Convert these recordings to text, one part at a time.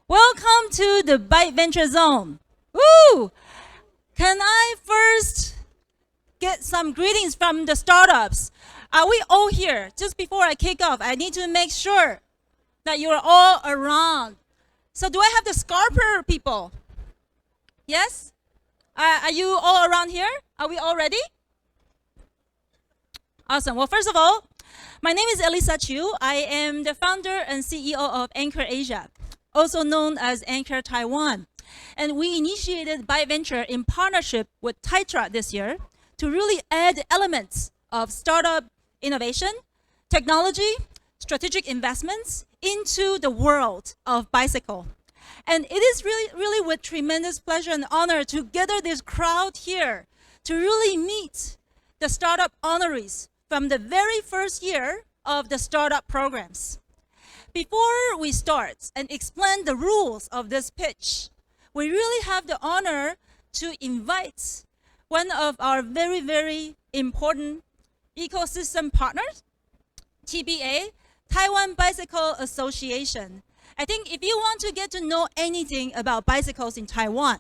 Welcome to the Bike Venture Zone. Woo! Can I first get some greetings from the startups? Are we all here? Just before I kick off, I need to make sure that you are all around. So do I have the Skarper people? Yes? Are you all around here? Are we all ready? Awesome. Well, first of all, my name is Elisa Chu. I am the founder and CEO of Anchor Asia, also known as Anchor Taiwan. And we initiated Bike Venture in partnership with Taitra this year to really add elements of startup innovation, technology, strategic investments into the world of bicycle. And it is really with tremendous pleasure and honor to gather this crowd here to really meet the startup honorees from the very first year of the startup programs. Before we start and explain the rules of this pitch, we really have the honor to invite one of our very important ecosystem partners, TBA, Taiwan Bicycle Association. I think if you want to get to know anything about bicycles in Taiwan,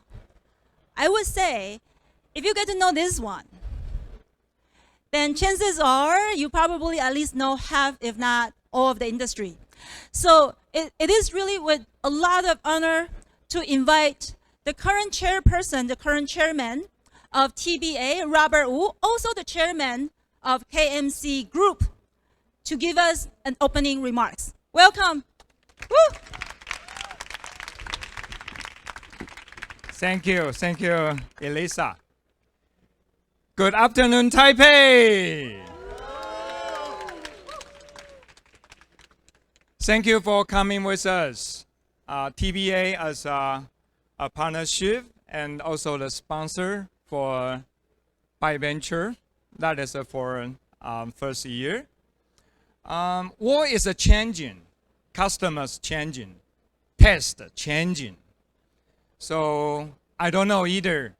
I would say if you get to know this one, then chances are you probably at least know half, if not all, of the industry. So it is really with a lot of honor to invite the current chairperson, the current chairman of TBA, Robert Wu, also the chairman of KMC Group, to give us an opening remarks. Welcome. Woo! Thank you, Elisa. Good afternoon, Taipei. Thank you for coming with us. TBA as a partnership and also the sponsor for Bike Venture. That is for first year. World is changing, customers changing, taste changing. So I don't know either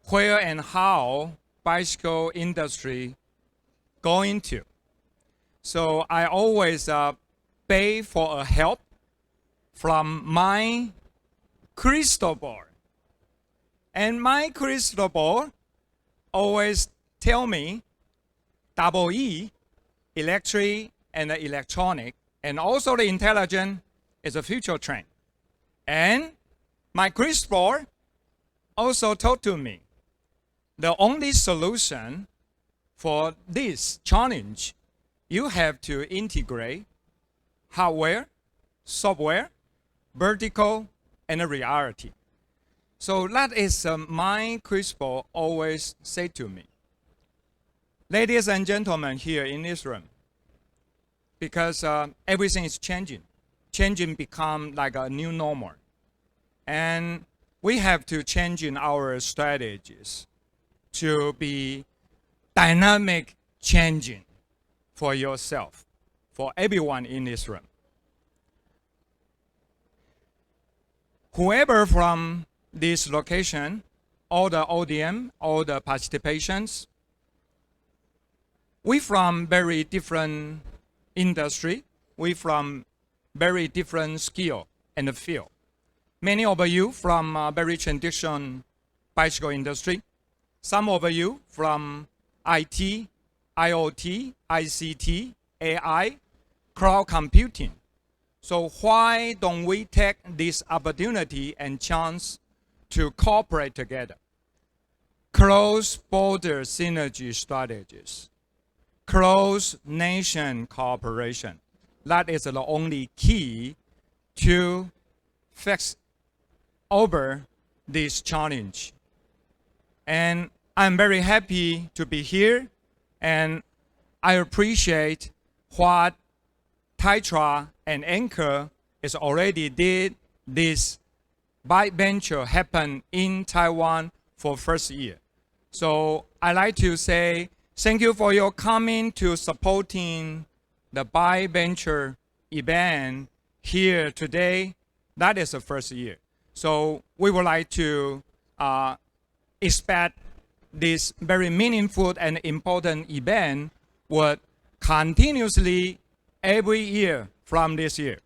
where and how bicycle industry going to. So I always beg for a help from my crystal ball. And my crystal ball always tell me double E, electric and electronic, and also the intelligent is a future trend. And my crystal ball also told to me the only solution for this challenge, you have to integrate hardware, software, vertical, and reality. So that is my crystal always say to me. Ladies and gentlemen here in this room, because everything is changing. Changing become like a new normal. And we have to change in our strategies to be dynamic changing for yourself, for everyone in this room. Whoever from this location, all the OEM, all the participations, we from very different industry, we from very different skill and field. Many of you from very traditional bicycle industry. Some of you from IT, IoT, ICT, AI, cloud computing. So why don't we take this opportunity and chance to cooperate together? Cross-border synergy strategies, cross-nation cooperation. That is the only key to fix over this challenge. And I'm very happy to be here, and I appreciate what Taitra and Anchor is already did this Bike Venture happen in Taiwan for first year. So I like to say thank you for your coming to supporting the Bike Venture event here today. That is the first year. So we would like to expect this very meaningful and important event would continuously every year from this year.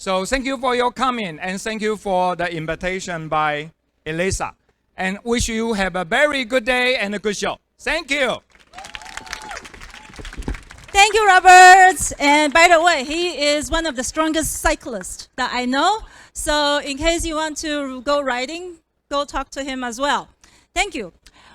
So thank you for your coming, and thank you for the invitation by Elisa. And wish you have a very good day and a good show. Thank you. Thank you, Robert. And by the way, he is one of the strongest cyclists that I know. So in case you want to go riding, go talk to him as well. Thank you.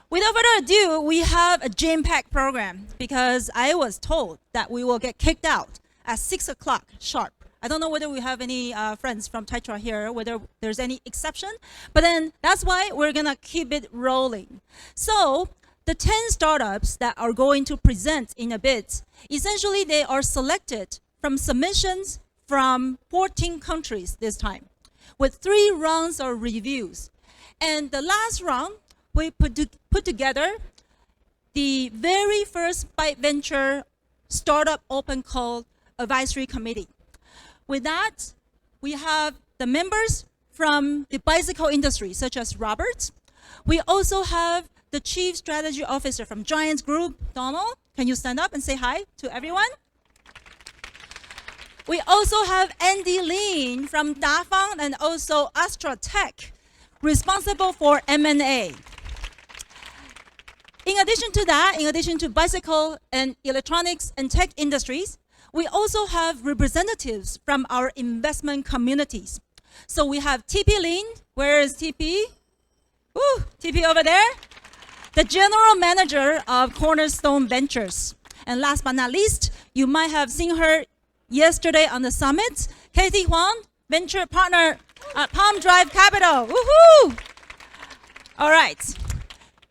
Without further ado, we have a jam-packed program because I was told that we will get kicked out at 6 o'clock sharp. I don't know whether we have any friends from Taitra here, whether there's any exception, but then that's why we're gonna keep it rolling. So the 10 startups that are going to present in a bit, essentially they are selected from submissions from 14 countries this time, with 3 rounds of reviews. And the last round, we put together the very first Bike Venture Startup Open Call Advisory Committee. With that, we have the members from the bicycle industry, such as Robert. We also have the Chief Strategy Officer from Giants Group, Donald. Can you stand up and say hi to everyone? We also have Andy Lin from Dafang and also Astra Tech, responsible for M&A. In addition to that, in addition to bicycle and electronics and tech industries, we also have representatives from our investment communities. So we have TP Lin. Where is TP? Woo, TP over there. The General Manager of Cornerstone Ventures. And last but not least, you might have seen her yesterday on the summit, Katie Huang, Venture Partner at Palm Drive Capital. Woohoo! All right.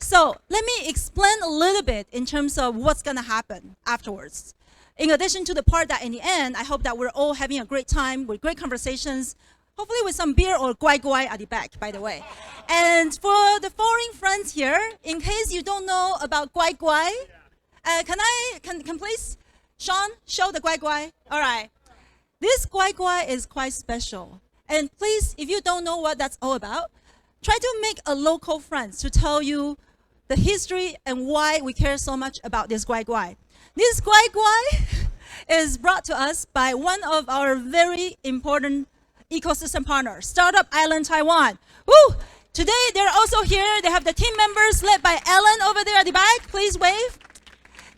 So let me explain a little bit in terms of what's going to happen afterwards. In addition to the part that in the end, I hope that we're all having a great time with great conversations, hopefully with some beer or guai guai at the back, by the way. And for the foreign friends here, in case you don't know about guai guai, can please, Sean, show the guai guai? All right. This guai guai is quite special. And please, if you don't know what that's all about, try to make a local friend to tell you the history and why we care so much about this guai guai. This guai guai is brought to us by one of our very important ecosystem partners, Startup Island Taiwan. Woo! Today they're also here. They have the team members led by Ellen over there at the back. Please wave.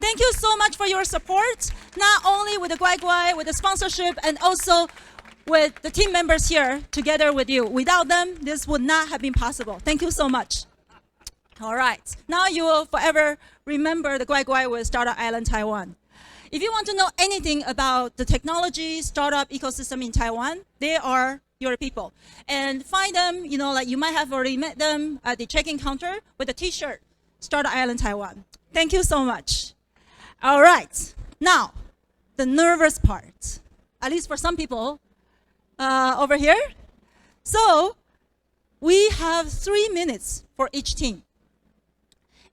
Thank you so much for your support, not only with the guai guai, with the sponsorship, and also with the team members here together with you. Without them, this would not have been possible. Thank you so much. All right. Now you will forever remember the guai guai with Startup Island Taiwan. If you want to know anything about the technology startup ecosystem in Taiwan, they are your people. And find them, you know, like you might have already met them at the check-in counter with a t-shirt, Startup Island Taiwan. Thank you so much. All right. Now, the nervous part, at least for some people over here. So we have 3 minutes for each team.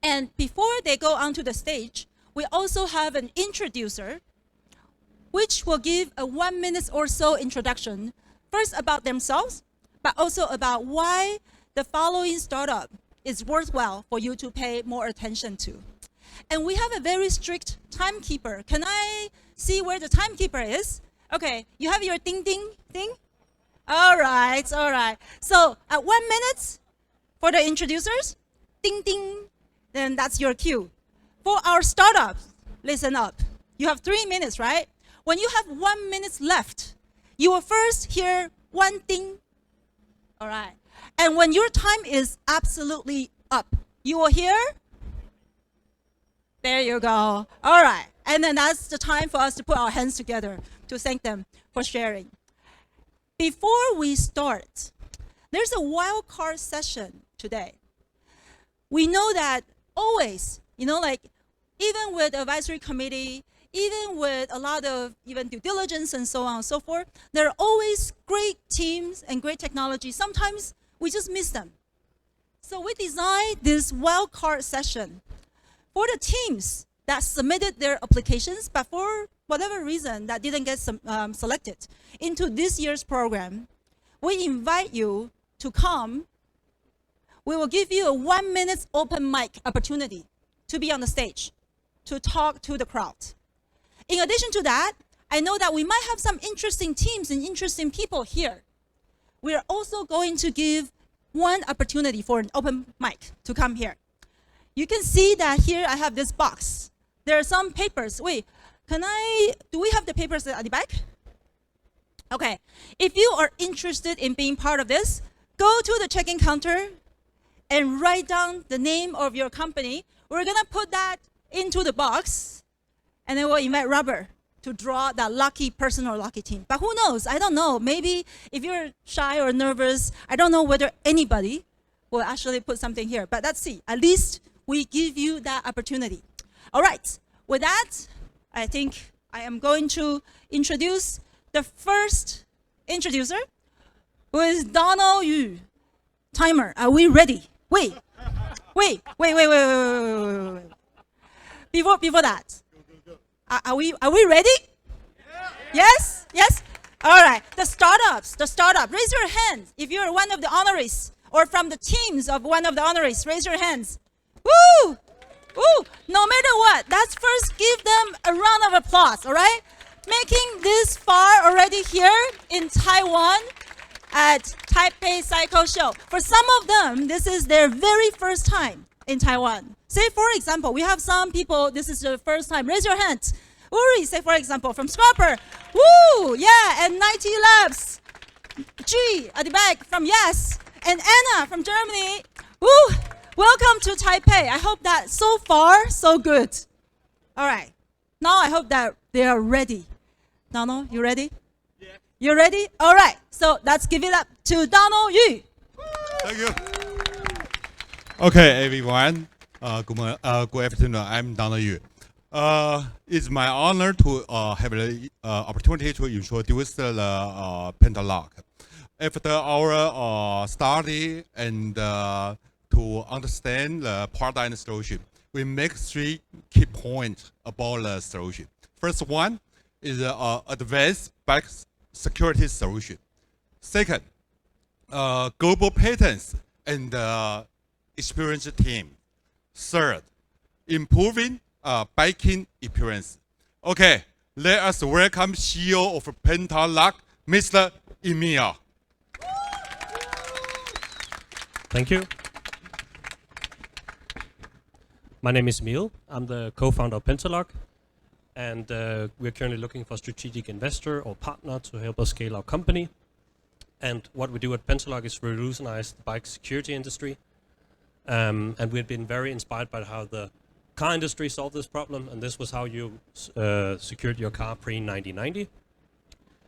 And before they go onto the stage, we also have an introducer, which will give a 1 minute or so introduction, first about themselves, but also about why the following startup is worthwhile for you to pay more attention to. And we have a very strict timekeeper. Can I see where the timekeeper is? Okay, you have your ding ding thing? All right, all right. So at 1 minute for the introducers, ding ding, then that's your cue. For our startups, listen up. You have 3 minutes, right? When you have 1 minute left, you will first hear one ding. All right. And when your time is absolutely up, you will hear, there you go. All right. And then that's the time for us to put our hands together to thank them for sharing. Before we start, there's a wild card session today. We know that always, you know, like even with advisory committee, even with a lot of even due diligence and so on and so forth, there are always great teams and great technology. Sometimes we just miss them. So we designed this wild card session for the teams that submitted their applications, but for whatever reason that didn't get selected into this year's program. We invite you to come. We will give you a 1 minute open mic opportunity to be on the stage, to talk to the crowd. In addition to that, I know that we might have some interesting teams and interesting people here. We are also going to give one opportunity for an open mic to come here. You can see that here I have this box. There are some papers. Wait, do we have the papers at the back? Okay, if you are interested in being part of this, go to the check-in counter and write down the name of your company. We're gonna put that into the box, and then we'll invite Robert to draw that lucky person or lucky team. But who knows? I don't know. Maybe if you're shy or nervous, I don't know whether anybody will actually put something here. But let's see. At least we give you that opportunity. All right. With that, I think I am going to introduce the first introducer, who is Donald Yu. Timer. Are we ready? Wait. Before that. Are we ready? Yes? Yes? All right. The startup. Raise your hands if you're one of the honorees or from the teams of one of the honorees. Raise your hands. Woo! Woo! No matter what, let's first give them a round of applause, all right? Making this far already here in Taiwan at Taipei Cycle Show. For some of them, this is their very first time in Taiwan. Say, for example, we have some people, this is the first time. Raise your hand. Uri, say, for example, from Skarper. Woo! Yeah, and 90 Labs. G at the back from Yes. And Anna from Germany. Woo! Welcome to Taipei. I hope that so far, so good. All right. Now I hope that they are ready. Donald, you ready? Yeah. You ready? All right. So let's give it up to Donald Yu. Thank you. Okay, everyone. Good afternoon. I'm Donald Yu. It's my honor to have the opportunity to introduce the PentaLock. After our study and to understand the product and solution, we make 3 key points about the solution. First one is advanced bike security solution. Second, global patents and experienced team. Third, improving biking experience. Okay, let us welcome CEO of PentaLock, Mr. Emil. Thank you. My name is Emil. I'm the co-founder of PentaLock, and we're currently looking for a strategic investor or partner to help us scale our company. And what we do at PentaLock is revolutionize the bike security industry. And we've been very inspired by how the car industry solved this problem, and this was how you secured your car pre-1990.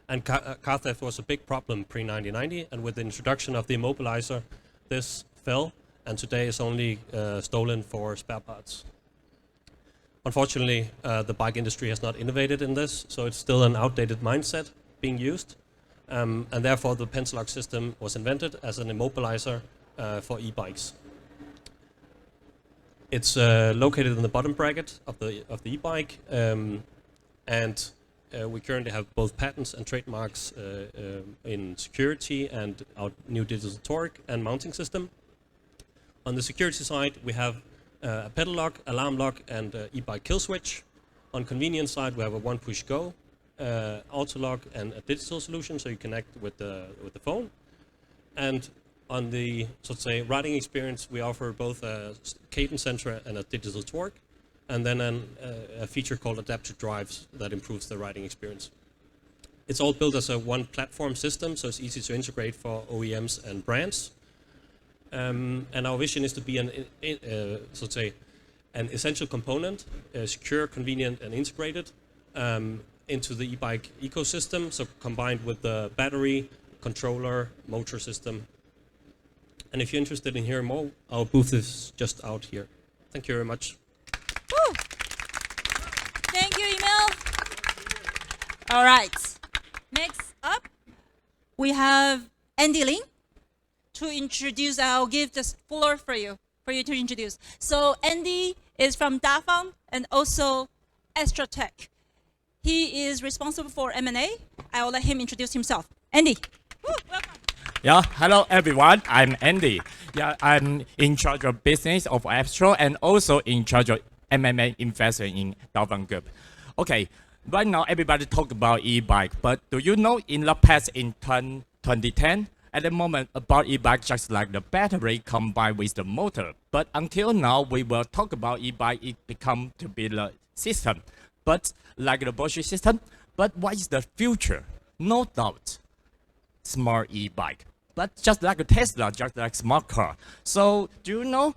And car theft was a big problem pre-1990, and with the introduction of the immobilizer, this fell, and today is only stolen for spare parts. Unfortunately, the bike industry has not innovated in this, so it's still an outdated mindset being used. And therefore, the PentaLock system was invented as an immobilizer for e-bikes. It's located in the bottom bracket of the e-bike, and we currently have both patents and trademarks in security and our new digital torque and mounting system. On the security side, we have a pedal lock, alarm lock, and e-bike kill switch. On convenience side, we have a one push go, auto lock, and a digital solution, so you connect with the phone. And on the, so to say, riding experience, we offer both a cadence sensor and a digital torque, and then a feature called adaptive drives that improves the riding experience. It's all built as a one platform system, so it's easy to integrate for OEMs and brands. And our vision is to be so to say, an essential component, secure, convenient, and integrated into the e-bike ecosystem. So combined with the battery, controller, motor system. And if you're interested in hearing more, our booth is just out here. Thank you very much. Woo. Thank you, Emil. All right. Next up, we have Andy Lin to introduce. I'll give the floor for you to introduce. So Andy is from Dafang and also Astra Tech. He is responsible for M&A. I will let him introduce himself. Andy. Woo, welcome. Yeah, hello everyone. I'm Andy. Yeah, I'm in charge of business of Astra and also in charge of M&A investment in Dafang Group. Okay, Right now, everybody talk about e-bike, but do you know in the past, in 2010, at the moment about e-bike just like the battery combined with the motor. But until now, we will talk about e-bike, it become to be the system, but like the bullshit system. But what is the future? No doubt, smart e-bike. But just like a Tesla, just like smart car. So do you know?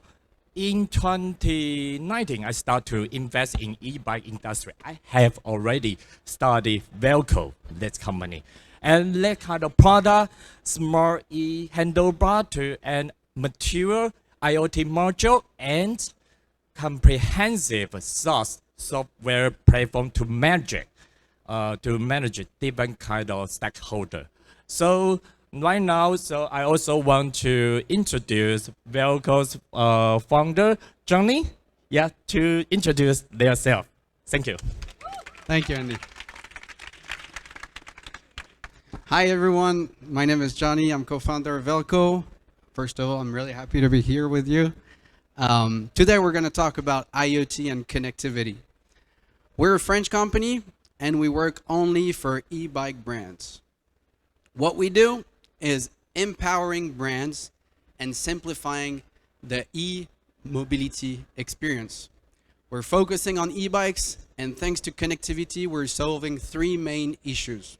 In 2019, I start to invest in e-bike industry. I have already studied Velco, this company, and that kind of product, smart e-handlebar to and material IoT module and comprehensive SaaS software platform to manage different kind of stakeholder. So right now, so I also want to introduce Velco's founder, Johnny, to introduce themselves. Thank you. Thank you, Andy. Hi, everyone. My name is Johnny. I'm co-founder of Velco. First of all, I'm really happy to be here with you. Today, we're going to talk about IoT and connectivity. We're a French company, and we work only for e-bike brands. What we do is empowering brands and simplifying the e-mobility experience. We're focusing on e-bikes, and thanks to connectivity, we're solving three main issues.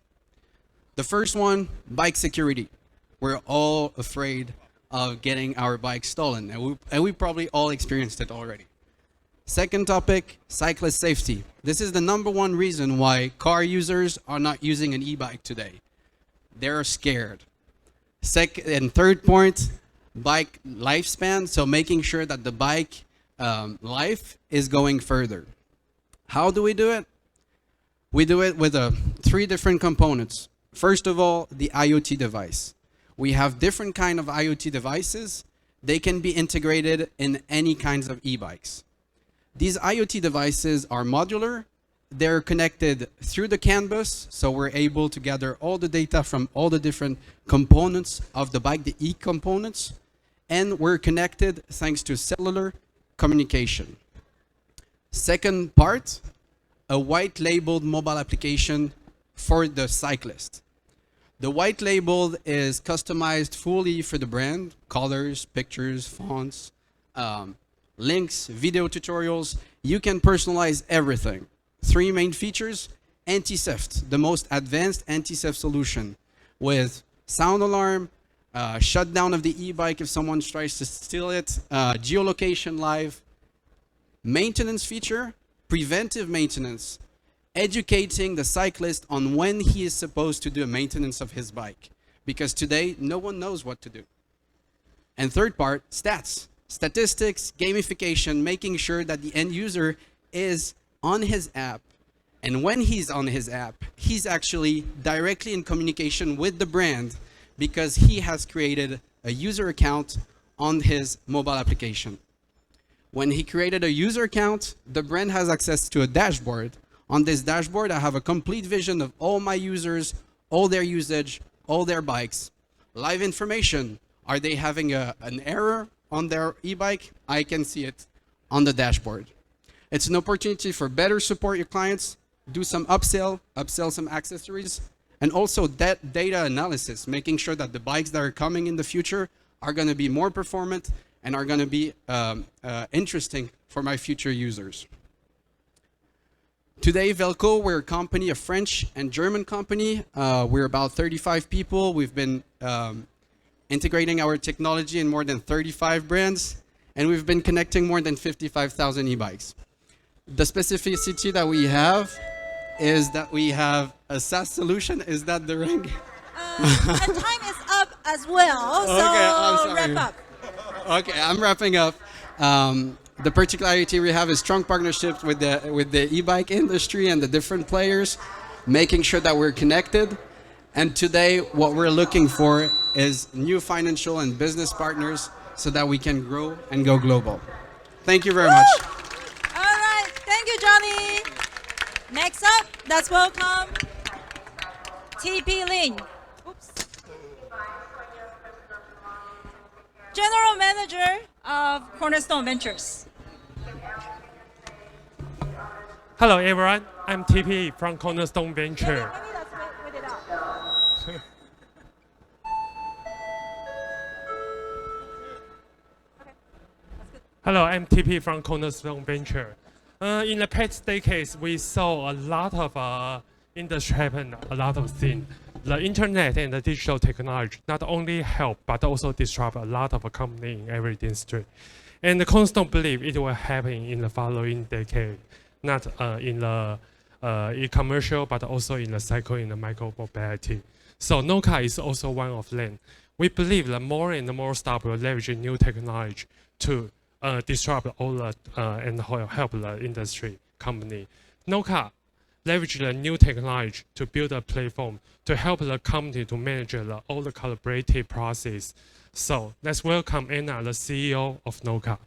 The first one, bike security. We're all afraid of getting our bike stolen, and we probably all experienced it already. Second topic, cyclist safety. This is the #1 reason why car users are not using an e-bike today. They're scared. And third point, bike lifespan. So making sure that the bike life is going further. How do we do it? We do it with three different components. First of all, the IoT device. We have different kind of IoT devices. They can be integrated in any kinds of e-bikes. These IoT devices are modular. They're connected through the CAN bus, so we're able to gather all the data from all the different components of the bike, the e-components, and we're connected thanks to cellular communication. Second part, a white-labeled mobile application for the cyclist. The white label is customized fully for the brand, colors, pictures, fonts, links, video tutorials. You can personalize everything. Three main features: anti-theft, the most advanced anti-theft solution with sound alarm, shutdown of the e-bike if someone tries to steal it, geolocation live, maintenance feature, preventive maintenance, educating the cyclist on when he is supposed to do maintenance of his bike, because today no one knows what to do. And third part, stats, statistics, gamification, making sure that the end user is on his app, and when he's on his app, he's actually directly in communication with the brand because he has created a user account on his mobile application. When he created a user account, the brand has access to a dashboard. On this dashboard, I have a complete vision of all my users, all their usage, all their bikes, live information. Are they having an error on their e-bike? I can see it on the dashboard. It's an opportunity for better support your clients, do some upsell some accessories, and also data analysis, making sure that the bikes that are coming in the future are going to be more performant and are going to be interesting for my future users. Today, Velco, we're a company, a French and German company. We're about 35 people. We've been integrating our technology in more than 35 brands, and we've been connecting more than 55,000 e-bikes. The specificity that we have is that we have a SaaS solution. Is that the ring? And time is up as well, so Okay, I'm sorry. wrap up. Okay, I'm wrapping up. The particularity we have is strong partnerships with the e-bike industry and the different players, making sure that we're connected. And today, what we're looking for is new financial and business partners so that we can grow and go global. Thank you very much. All right, thank you, Johnny. Next up, let's welcome TP Lin. Oops. General Manager of Cornerstone Ventures. Hello everyone, I'm TP from Cornerstone Venture. Maybe let's wait it out. Hello, I'm TP from Cornerstone Venture. In the past decades, we saw a lot of industry happen, a lot of things. The internet and the digital technology not only help, but also disrupt a lot of company in every industry. And the Cornerstone believe it will happen in the following decade, not in the e-commercial, but also in the cycle in the micro mobility. So NOCA is also one of them. We believe that more and more startups will leverage new technology to disrupt all the and help the industry company. NOCA leverage the new technology to build a platform to help the company to manage all the collaborative process. So let's welcome Anna, the CEO of NOCA.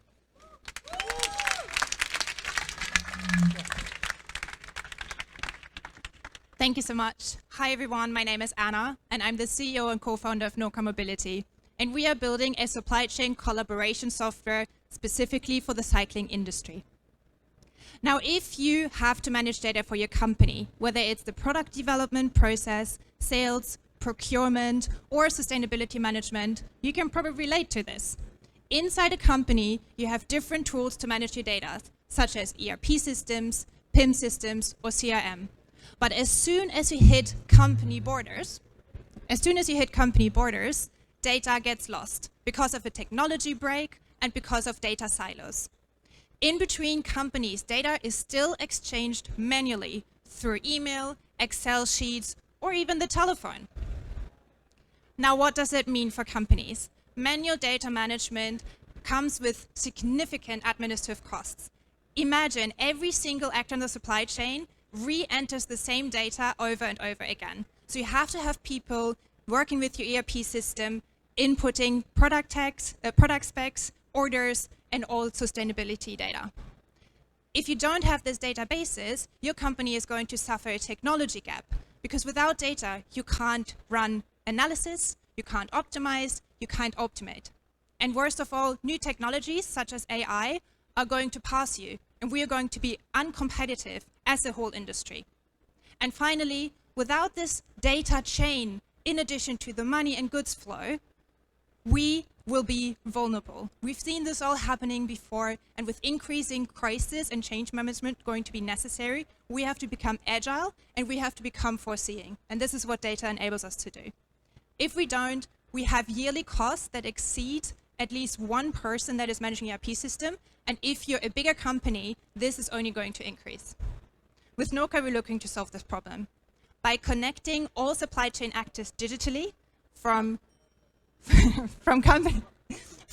Thank you so much. Hi everyone, my name is Anna and I'm the CEO and co-founder of NOCA Mobility. And we are building a supply chain collaboration software specifically for the cycling industry. Now, if you have to manage data for your company, whether it's the product development process, sales, procurement, or sustainability management, you can probably relate to this. Inside a company, you have different tools to manage your data, such as ERP systems, PIM systems, or CRM. But as soon as you hit company borders, data gets lost because of a technology break and because of data silos. In between companies, data is still exchanged manually through email, Excel sheets, or even the telephone. Now, what does it mean for companies? Manual data management comes with significant administrative costs. Imagine every single actor in the supply chain re-enters the same data over and over again. So you have to have people working with your ERP system, inputting product tags, product specs, orders, and all sustainability data. If you don't have these databases, your company is going to suffer a technology gap, because without data, you can't run analysis, you can't optimize, you can't optimate. And worst of all, new technologies such as AI are going to pass you, and we are going to be uncompetitive as a whole industry. And finally, without this data chain, in addition to the money and goods flow, we will be vulnerable. We've seen this all happening before, and with increasing crisis and change management going to be necessary, we have to become agile and we have to become foreseeing. And this is what data enables us to do. If we don't, we have yearly costs that exceed at least one person that is managing your ERP system. And if you're a bigger company, this is only going to increase. With NOCA, we're looking to solve this problem by connecting all supply chain actors digitally from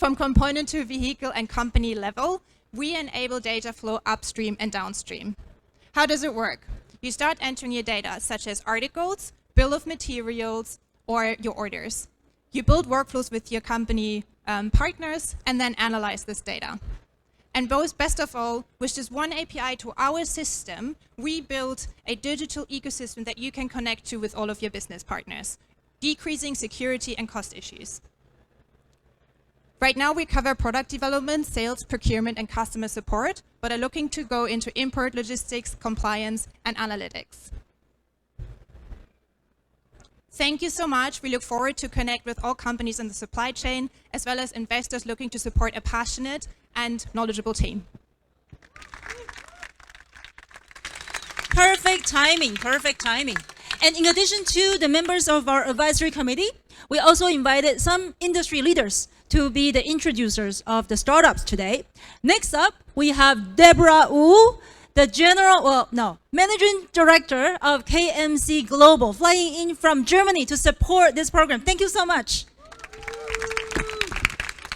component to vehicle and company level. We enable data flow upstream and downstream. How does it work? You start entering your data, such as articles, bill of materials, or your orders. You build workflows with your company partners and then analyze this data. And best of all, with just one API to our system, we built a digital ecosystem that you can connect to with all of your business partners, decreasing security and cost issues. Right now, we cover product development, sales, procurement, and customer support, but are looking to go into import, logistics, compliance, and analytics. Thank you so much. We look forward to connect with all companies in the supply chain, as well as investors looking to support a passionate and knowledgeable team. Perfect timing, perfect timing. And in addition to the members of our advisory committee, we also invited some industry leaders to be the introducers of the startups today. Next up, we have Deborah Wu, the Managing Director of KMC Global, flying in from Germany to support this program. Thank you so much.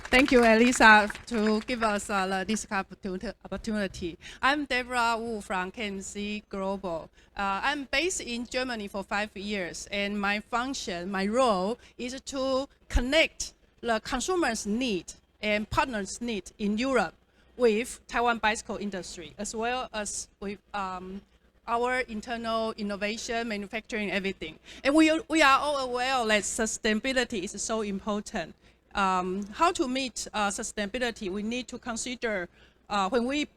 Thank you, Elisa, to give us this opportunity. I'm Deborah Wu from KMC Global. I'm based in Germany for 5 years, and my function, my role is to connect the consumers' need and partners' need in Europe with Taiwan bicycle industry, as well as with our internal innovation, manufacturing, everything. And we are all aware that sustainability is so important. How to meet sustainability, we need to consider when we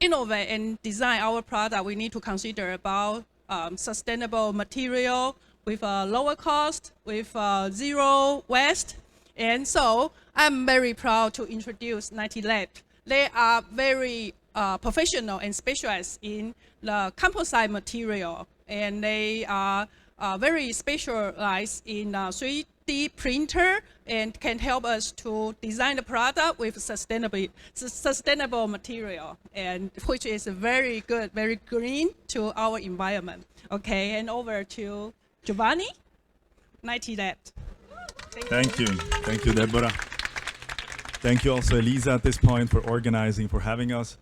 innovate and design our product, we need to consider about sustainable material with a lower cost, with zero waste. And so I'm very proud to introduce 90 Lab. They are very professional and specialized in the composite material, and they are very specialized in 3D printer and can help us to design the product with sustainable material, and which is very good, very green to our environment. Okay, and over to Giovanni, 90 Lab. Thank you. Thank you, Deborah. Thank you also, Elisa, at this point for organizing, for having us.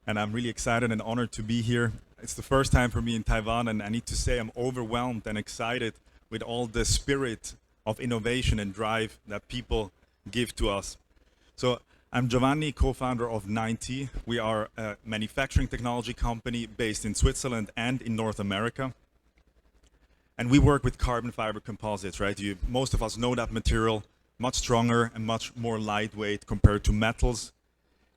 And I'm really excited and honored to be here. It's the first time for me in Taiwan, and I need to say I'm overwhelmed and excited with all the spirit of innovation and drive that people give to us. So I'm Giovanni, co-founder of 90. We are a manufacturing technology company based in Switzerland and in North America. And we work with carbon fiber composites, right? Most of us know that material, much stronger and much more lightweight compared to metals.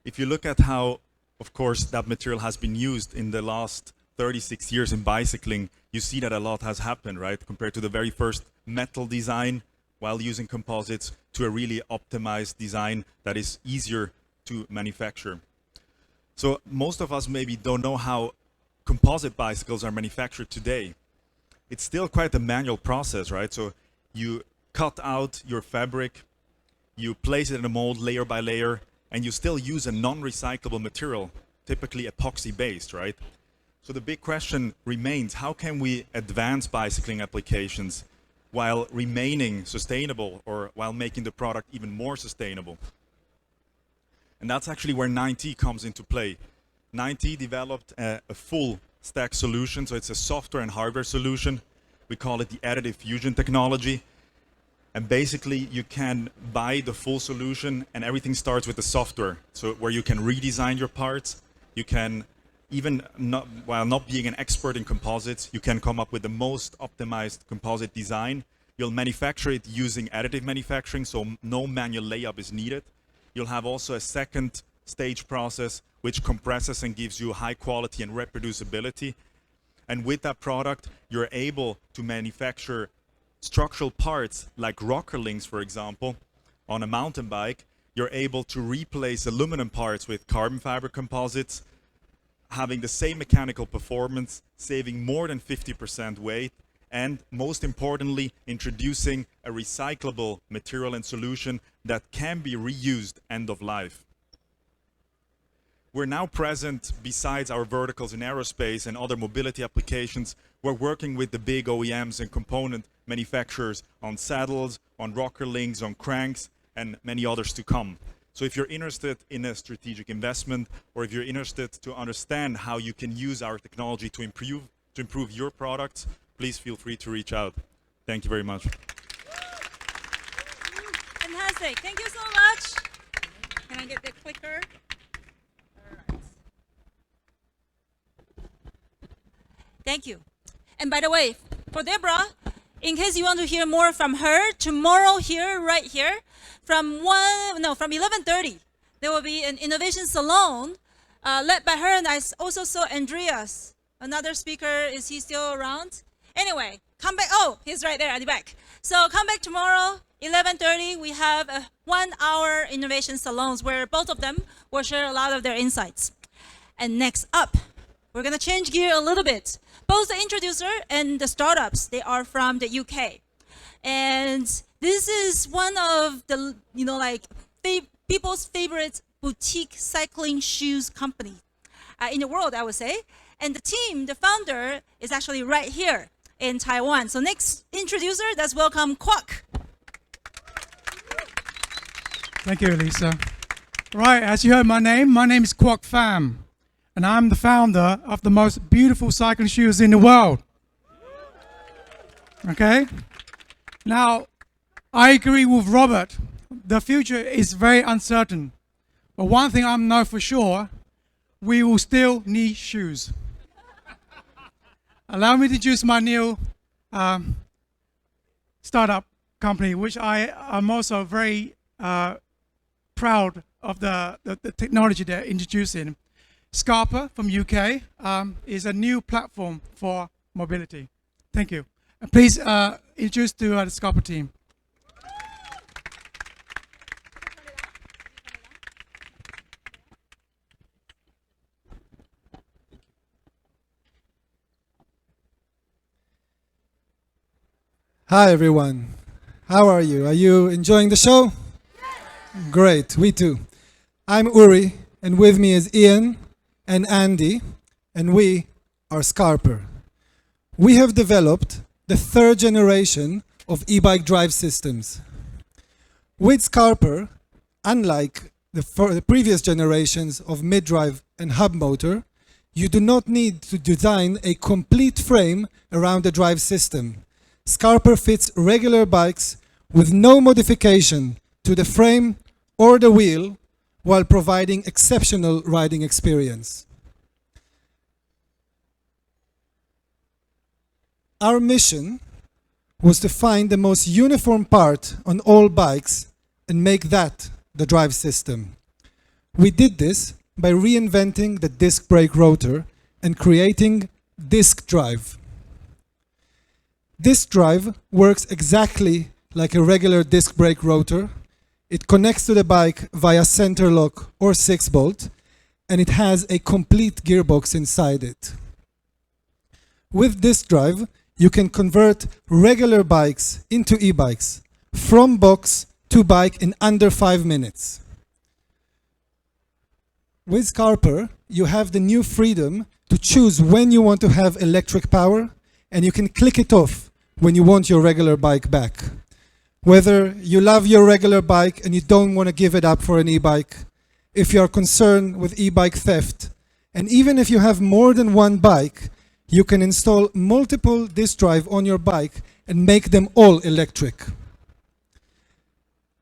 If you look at how, of course, that material has been used in the last 36 years in bicycling, you see that a lot has happened, right? Compared to the very first metal design while using composites to a really optimized design that is easier to manufacture. So most of us maybe don't know how composite bicycles are manufactured today. It's still quite a manual process, right? So you cut out your fabric, you place it in a mold layer by layer, and you still use a non-recyclable material, typically epoxy-based, right? So the big question remains, how can we advance bicycling applications while remaining sustainable or while making the product even more sustainable? And that's actually where 90 comes into play. 90 developed a full stack solution, so it's a software and hardware solution. We call it the additive fusion technology. And basically you can buy the full solution and everything starts with the software. So where you can redesign your parts, you can even, while not being an expert in composites, you can come up with the most optimized composite design. You'll manufacture it using additive manufacturing, so no manual layup is needed. You'll have also a second stage process which compresses and gives you high quality and reproducibility. And with that product, you're able to manufacture structural parts like rocker links, for example, on a mountain bike. You're able to replace aluminum parts with carbon fiber composites, having the same mechanical performance, saving more than 50% weight, and most importantly, introducing a recyclable material and solution that can be reused end of life. We're now present, besides our verticals in aerospace and other mobility applications, we're working with the big OEMs and component manufacturers on saddles, on rocker links, on cranks, and many others to come. So if you're interested in a strategic investment, or if you're interested to understand how you can use our technology to improve your products, please feel free to reach out. Thank you very much. Fantastic. Thank you so much. Can I get the clicker? Thank you. And by the way, for Deborah, in case you want to hear more from her, tomorrow here, right here, from 11:30, there will be an innovation salon led by her, and I also saw Andreas, another speaker. Is he still around? Anyway, come back. Oh, he's right there at the back. So come back tomorrow, 11:30. We have a 1-hour innovation salons where both of them will share a lot of their insights. And next up, we're going to change gear a little bit. Both the introducer and the startups, they are from the UK. And this is one of the, people's favorite boutique cycling shoes company in the world, I would say. And the team, the founder, is actually right here in Taiwan. So next introducer, let's welcome Kwok. Thank you, Lisa. Right, as you heard my name is Kwok Pham. And I'm the founder of the most beautiful cycling shoes in the world. Okay? Now, I agree with Robert. The future is very uncertain. But one thing I know for sure, we will still need shoes. Allow me to introduce my new startup company, which I am also very proud of the technology they're introducing. Skarper from UK is a new platform for mobility. Thank you. And please introduce to the Skarper team. Hi everyone. How are you? Are you enjoying the show? Great, we too. I'm Uri, and with me is Ian and Andy, and we are Skarper. We have developed the third generation of e-bike drive systems. With Skarper, unlike the previous generations of mid-drive and hub motor, you do not need to design a complete frame around the drive system. Skarper fits regular bikes with no modification to the frame or the wheel while providing exceptional riding experience. Our mission was to find the most uniform part on all bikes and make that the drive system. We did this by reinventing the disc brake rotor and creating disc drive. Disc drive works exactly like a regular disc brake rotor. It connects to the bike via center lock or 6-bolt, and it has a complete gearbox inside it. With disc drive, you can convert regular bikes into e-bikes from box to bike in under 5 minutes. With Skarper, you have the new freedom to choose when you want to have electric power, and you can click it off when you want your regular bike back. Whether you love your regular bike and you don't want to give it up for an e-bike, if you are concerned with e-bike theft, and even if you have more than one bike, you can install multiple disc drive on your bike and make them all electric.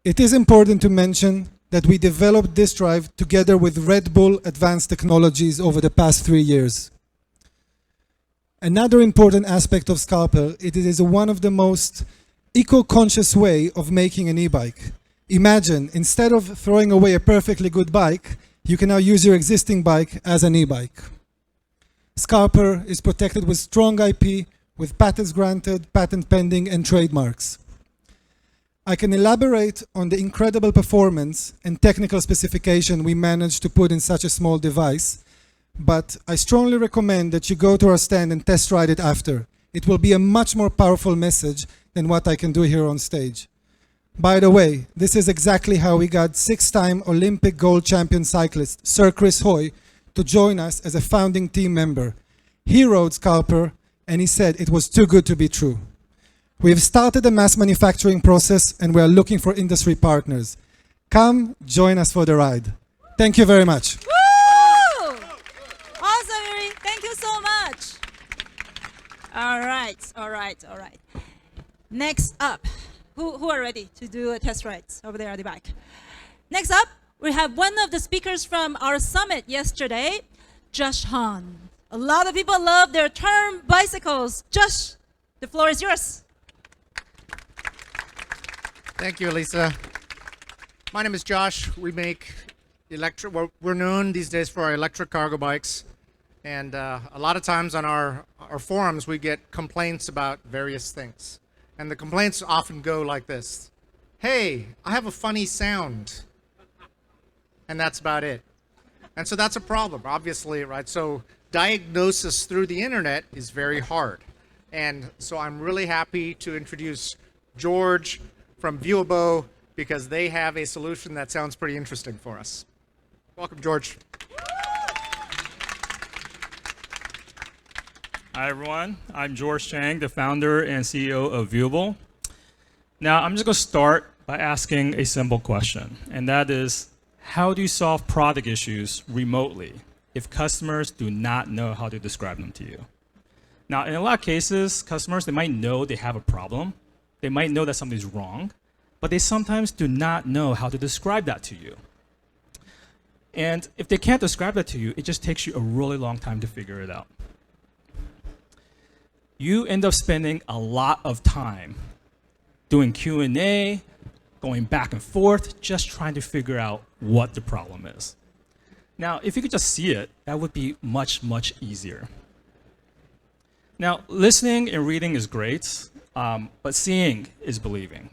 It is important to mention that we developed disc drive together with Red Bull Advanced Technologies over the past 3 years. Another important aspect of Skarper, it is one of the most eco-conscious way of making an e-bike. Imagine, instead of throwing away a perfectly good bike, you can now use your existing bike as an e-bike. Skarper is protected with strong IP, with patents granted, patent pending, and trademarks. I can elaborate on the incredible performance and technical specification we managed to put in such a small device, but I strongly recommend that you go to our stand and test ride it after. It will be a much more powerful message than what I can do here on stage. By the way, this is exactly how we got 6-time Olympic gold champion cyclist Sir Chris Hoy to join us as a founding team member. He rode Skarper and he said it was too good to be true. We have started the mass manufacturing process and we are looking for industry partners. Come join us for the ride. Thank you very much. Thank you so much. All right. Next up, who are ready to do a test rides over there at the back? Next up, we have one of the speakers from our summit yesterday, Josh Han. A lot of people love their term bicycles. Josh, the floor is yours. Thank you, Elisa. My name is Josh. We make electric. We're known these days for our electric cargo bikes. And a lot of times on our forums, we get complaints about various things. And the complaints often go like this. Hey, I have a funny sound. And that's about it. And so that's a problem, obviously, right? So diagnosis through the internet is very hard. And so I'm really happy to introduce George from Viewabo because they have a solution that sounds pretty interesting for us. Welcome, George. Hi everyone, I'm George Chang, the founder and CEO of Viewabo. Now I'm just going to start by asking a simple question, and that is, how do you solve product issues remotely if customers do not know how to describe them to you? Now in a lot of cases, customers, they might know they have a problem, they might know that something's wrong, but they sometimes do not know how to describe that to you. And if they can't describe that to you, it just takes you a really long time to figure it out. You end up spending a lot of time doing Q&A, going back and forth, just trying to figure out what the problem is. Now, if you could just see it, that would be much, much easier. Now, listening and reading is great, but seeing is believing.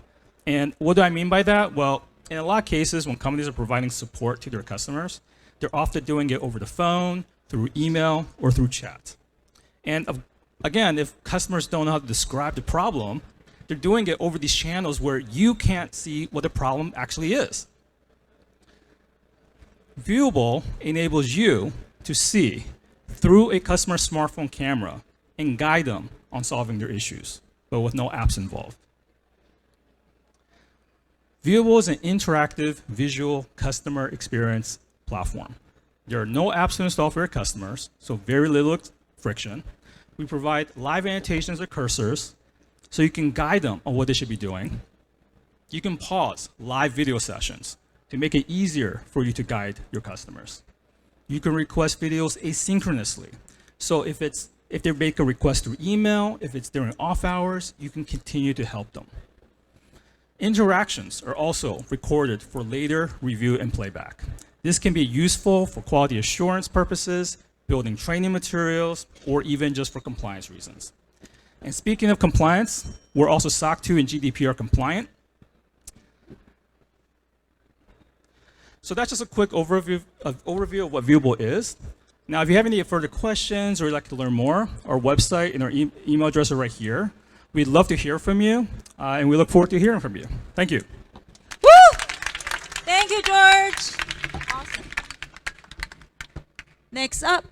And what do I mean by that? Well, in a lot of cases, when companies are providing support to their customers, they're often doing it over the phone, through email, or through chat. And again, if customers don't know how to describe the problem, they're doing it over these channels where you can't see what the problem actually is. Viewabo enables you to see through a customer's smartphone camera and guide them on solving their issues, but with no apps involved. Viewabo is an interactive visual customer experience platform. There are no apps to install for your customers, so very little friction. We provide live annotations or cursors so you can guide them on what they should be doing. You can pause live video sessions to make it easier for you to guide your customers. You can request videos asynchronously. So if they make a request through email, if it's during off hours, you can continue to help them. Interactions are also recorded for later review and playback. This can be useful for quality assurance purposes, building training materials, or even just for compliance reasons. And speaking of compliance, we're also SOC 2 and GDPR compliant. So that's just a quick overview of what Viewabo is. Now, if you have any further questions or you'd like to learn more, our website and our email address are right here. We'd love to hear from you, and we look forward to hearing from you. Thank you. Woo! Thank you, George. Awesome. Next up,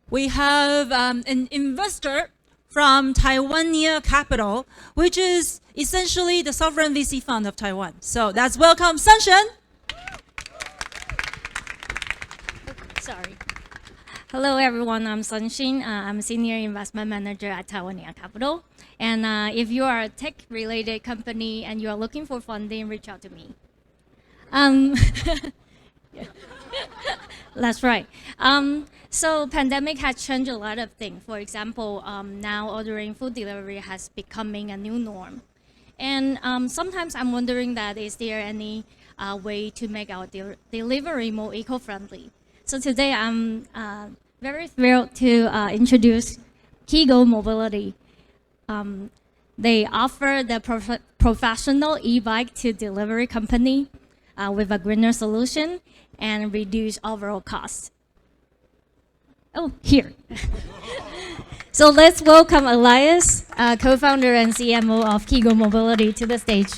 we have an investor from Taiwan Capital, which is essentially the sovereign VC fund of Taiwan. So that's welcome, Sanshen. Sorry. Hello, everyone. I'm Sunshine. I'm a senior investment manager at Taiwan Capital. And if you are a tech-related company and you are looking for funding, reach out to me. That's right. So pandemic has changed a lot of things. For example, now ordering food delivery has becoming a new norm. And sometimes I'm wondering that is there any way to make our delivery more eco-friendly? So today I'm very thrilled to introduce Keego Mobility. They offer the professional e-bike to delivery company with a greener solution and reduce overall costs. Oh, here. So let's welcome Elias, co-founder and CMO of Keego Mobility, to the stage.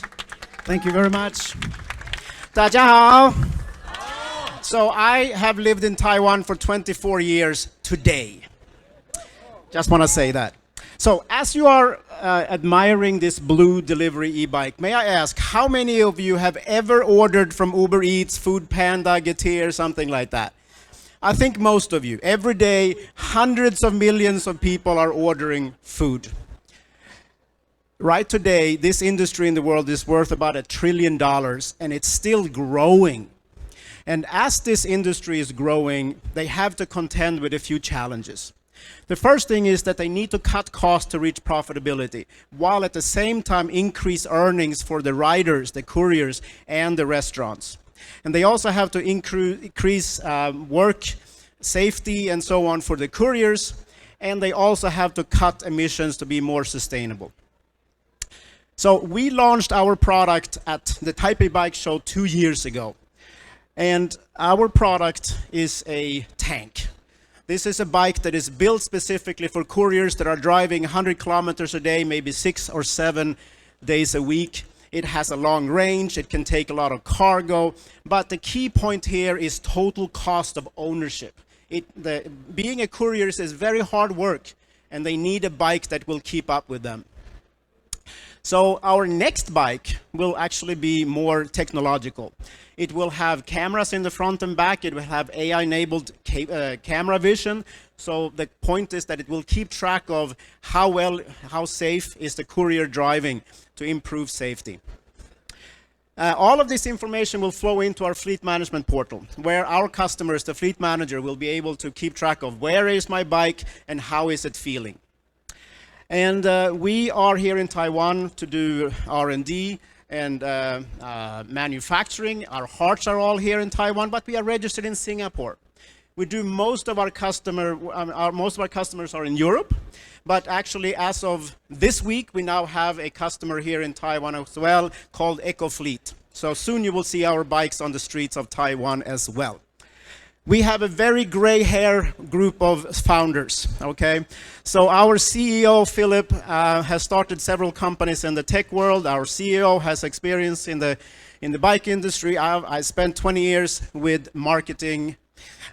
Thank you very much. 大家好. So I have lived in Taiwan for 24 years today. Just want to say that. So as you are admiring this blue delivery e-bike, may I ask how many of you have ever ordered from Uber Eats, Food Panda, Getir, something like that? I think most of you. Every day, hundreds of millions of people are ordering food. Right today, this industry in the world is worth about $1 trillion, and it's still growing. And as this industry is growing, they have to contend with a few challenges. The first thing is that they need to cut costs to reach profitability, while at the same time increase earnings for the riders, the couriers, and the restaurants. And they also have to increase work safety and so on for the couriers, and they also have to cut emissions to be more sustainable. So we launched our product at the Taipei Bike Show 2 years ago. And our product is a tank. This is a bike that is built specifically for couriers that are driving 100 kilometers a day, maybe 6 or 7 days a week. It has a long range, it can take a lot of cargo, but the key point here is total cost of ownership. Being a courier is very hard work, and they need a bike that will keep up with them. So our next bike will actually be more technological. It will have cameras in the front and back. It will have AI-enabled camera vision. So the point is that it will keep track of how safe is the courier driving to improve safety. All of this information will flow into our fleet management portal, where our customers, the fleet manager, will be able to keep track of where is my bike and how is it feeling. And we are here in Taiwan to do R&D. and manufacturing. Our hearts are all here in Taiwan, but we are registered in Singapore. We do most of our customers are in Europe, but actually as of this week, we now have a customer here in Taiwan as well called EcoFleet. So soon you will see our bikes on the streets of Taiwan as well. We have a very gray hair group of founders, okay? So our CEO, Philip, has started several companies in the tech world. Our CEO has experience in the bike industry. I spent 20 years with marketing.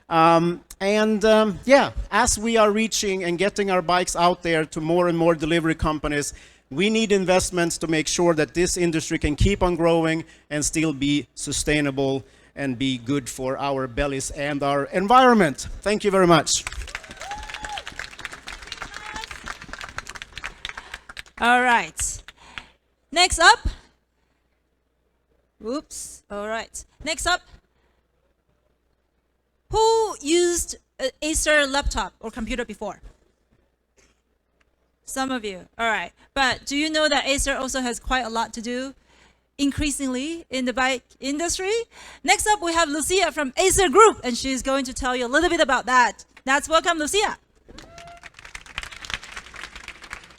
Yeah, as we are reaching and getting our bikes out there to more and more delivery companies, we need investments to make sure that this industry can keep on growing and still be sustainable and be good for our bellies and our environment. Thank you very much. All right. Next up. Oops. All right. Next up. Who used an Acer laptop or computer before? Some of you. All right. But do you know that Acer also has quite a lot to do increasingly in the bike industry? Next up, we have Lucia from Acer Group, and she's going to tell you a little bit about that. Let's welcome Lucia.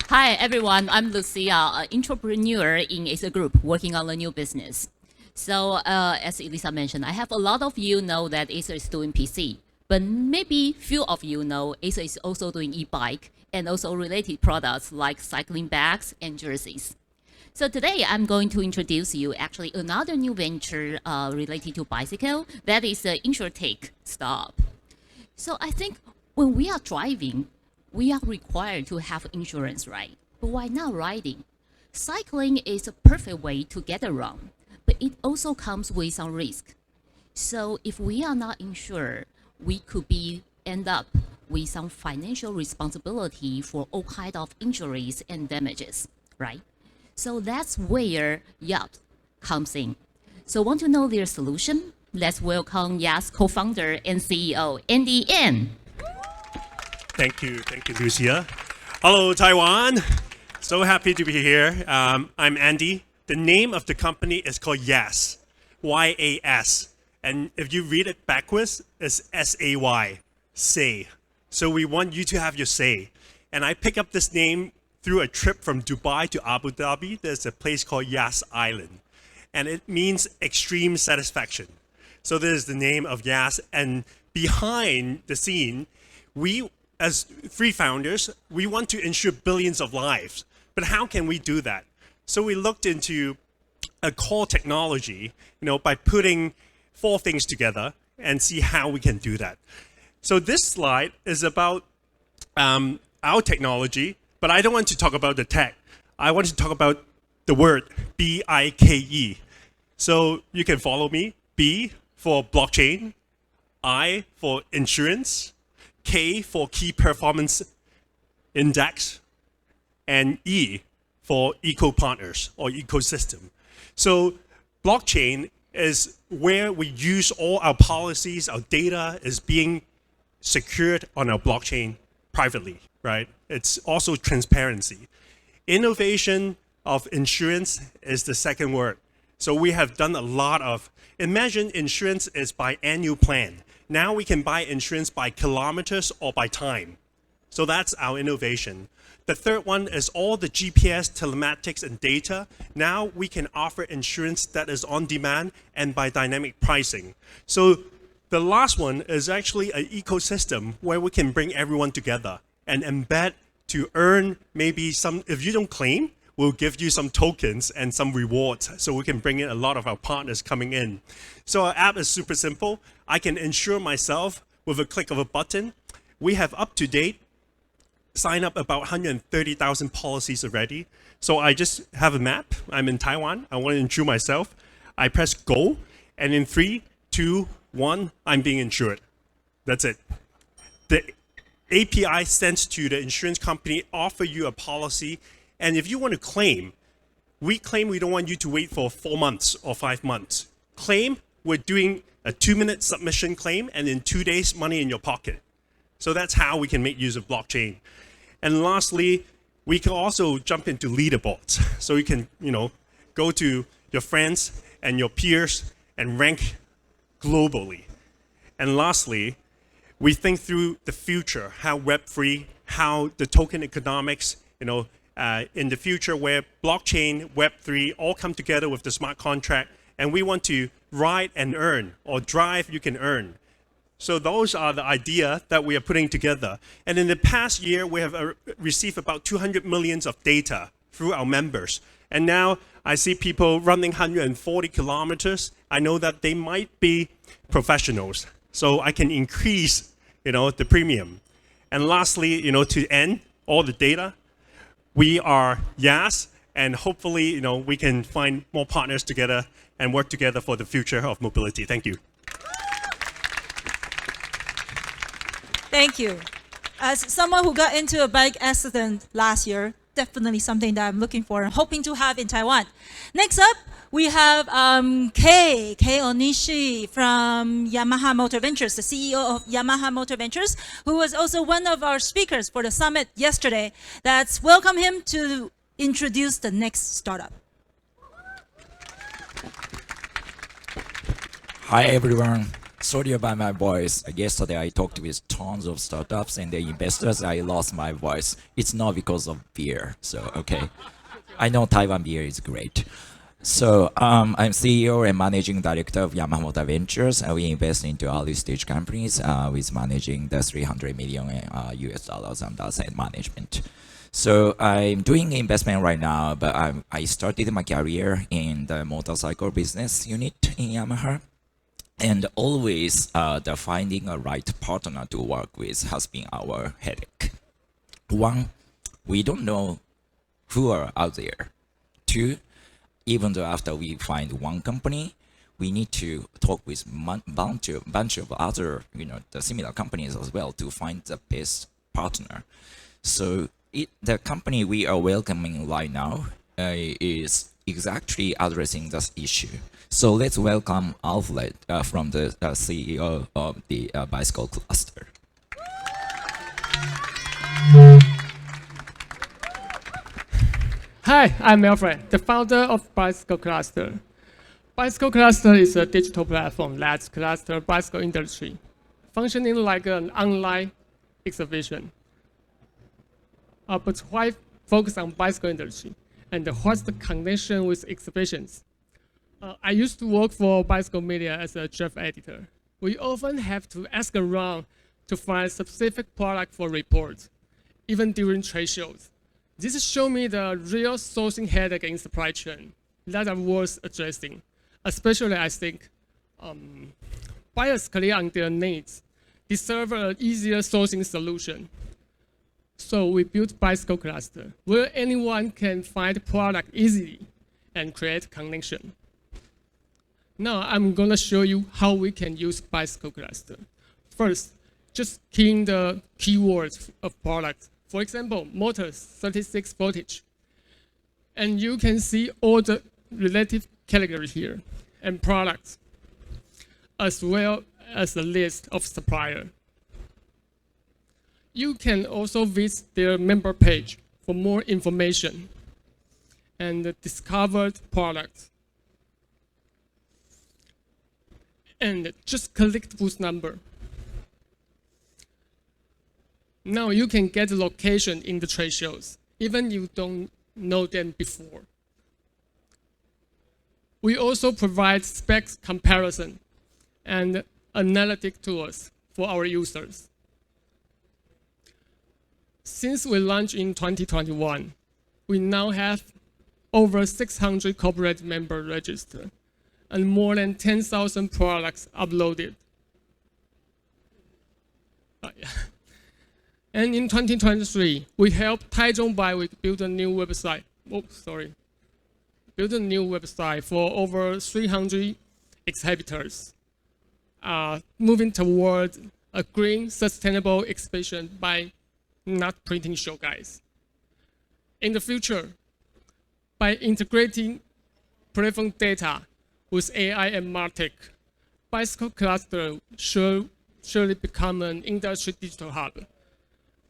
Hi, everyone. I'm Lucia, an entrepreneur in Acer Group, working on a new business. So as Elisa mentioned, I have a lot of you know that Acer is doing PC, but maybe few of you know Acer is also doing e-bike and also related products like cycling bags and jerseys. So today I'm going to introduce you actually another new venture related to bicycle, that is the InsurTech startup. So I think when we are driving, we are required to have insurance, right? But why not riding? Cycling is a perfect way to get around, but it also comes with some risk. So if we are not insured, we could end up with some financial responsibility for all kinds of injuries and damages, right? So that's where Yacht comes in. So want to know their solution? Let's welcome Yacht's co-founder and CEO, Andy N. Thank you, Lucia. Hello, Taiwan. So happy to be here. I'm Andy. The name of the company is called YAS, Y-A-S. And if you read it backwards, it's S-A-Y, say. So we want you to have your say. And I picked up this name through a trip from Dubai to Abu Dhabi. There's a place called Yas Island. And it means extreme satisfaction. So this is the name of Yas. And behind the scene, we, as three founders, we want to insure billions of lives. But how can we do that? So we looked into a core technology, by putting four things together and see how we can do that. So this slide is about our technology, but I don't want to talk about the tech. I want to talk about the word B-I-K-E. So you can follow me. B for blockchain, I for insurance, K for key performance index, and E for eco-partners or ecosystem. So blockchain is where we use all our policies, our data is being secured on our blockchain privately, right? It's also transparency. Innovation of insurance is the second word. So we have done a lot of, imagine insurance is by annual plan. Now we can buy insurance by kilometers or by time. So that's our innovation. The third one is all the GPS, telematics, and data. Now we can offer insurance that is on demand and by dynamic pricing. So the last one is actually an ecosystem where we can bring everyone together and embed to earn maybe some, if you don't claim, we'll give you some tokens and some rewards so we can bring in a lot of our partners coming in. So our app is super simple. I can insure myself with a click of a button. We have up to date sign up about 130,000 policies already. So I just have a map. I'm in Taiwan. I want to insure myself. I press go, and in 3, 2, 1, I'm being insured. That's it. The API sends to the insurance company, offer you a policy, and if you want to claim, we claim we don't want you to wait for 4 months or 5 months. Claim, we're doing a 2-minute submission claim, and in 2 days, money in your pocket. So that's how we can make use of blockchain. And lastly, we can also jump into leaderboards. So you can, go to your friends, and your peers, and rank globally. And lastly, we think through the future, how Web3, how the token economics, in the future where blockchain, Web3 all come together with the smart contract, and we want to ride and earn, or drive, you can earn. So those are the idea that we are putting together. And in the past year, we have received about 200 millions of data through our members. And now I see people running 140 kilometers. I know that they might be professionals, so I can increase, the premium. And lastly, to end all the data, we are YAS, and hopefully, we can find more partners together and work together for the future of mobility. Thank you. Thank you. As someone who got into a bike accident last year, definitely something that I'm looking for and hoping to have in Taiwan. Next up, we have Kei Onishi from Yamaha Motor Ventures, the CEO of Yamaha Motor Ventures, who was also one of our speakers for the summit yesterday. Let's welcome him to introduce the next startup. Hi, everyone. Sorry about my voice. Yesterday, I talked with tons of startups and the investors. I lost my voice. It's not because of beer. So, okay. I know Taiwan beer is great. So, I'm CEO and Managing Director of Yamaha Motor Ventures. We invest into early stage companies with managing the 300 million US dollars on asset management. So I'm doing investment right now, but I started my career in the motorcycle business unit in Yamaha. And always the finding a right partner to work with has been our headache. One, we don't know who are out there. Two, even though after we find one company, we need to talk with bunch of other, the similar companies as well to find the best partner. So the company we are welcoming right now is exactly addressing this issue. So let's welcome Alfred from the CEO of the Bicycle Cluster. Hi, I'm Alfred, the founder of Bicycle Cluster. Bicycle Cluster is a digital platform that clusters bicycle industry, functioning like an online exhibition. But why focus on bicycle industry? And what's the connection with exhibitions? I used to work for Bicycle Media as a draft editor. We often have to ask around to find specific product for reports, even during trade shows. This shows me the real sourcing headache in supply chain that are worth addressing. Especially, I think, buyers clear on their needs deserve an easier sourcing solution. So we built Bicycle Cluster, where anyone can find product easily and create connection. Now I'm gonna show you how we can use Bicycle Cluster. First, just key in the keywords of product. For example, motors, 36 voltage. And you can see all the relative categories here and products, as well as a list of suppliers. You can also visit their member page for more information and discovered products. And just click the booth number. Now you can get the location in the trade shows, even you don't know them before. We also provide specs comparison and analytic tools for our users. Since we launched in 2021, we now have over 600 corporate members registered and more than 10,000 products uploaded. And in 2023, we helped Taichung Bike build a new website. Build a new website for over 300 exhibitors, moving toward a green, sustainable exhibition by not printing show guys. In the future, by integrating platform data with AI and MarTech, Bicycle Cluster surely become an industry digital hub.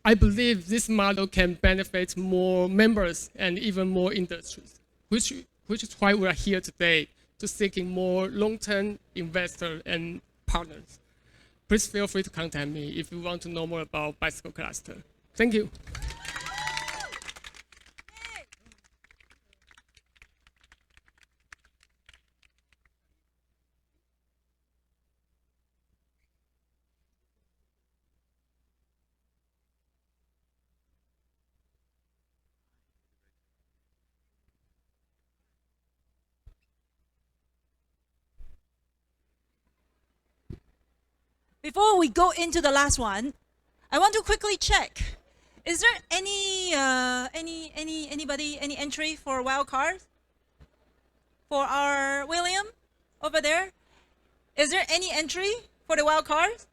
I believe this model can benefit more members and even more industries, which which is why we are here today to seeking more long-term investor and partners. Please feel free to contact me if you want to know more about Bicycle Cluster. Thank you. Before we go into the last one, I want to quickly check. Is there any entry for wild cards? For our William over there? Is there any entry for the wild cards?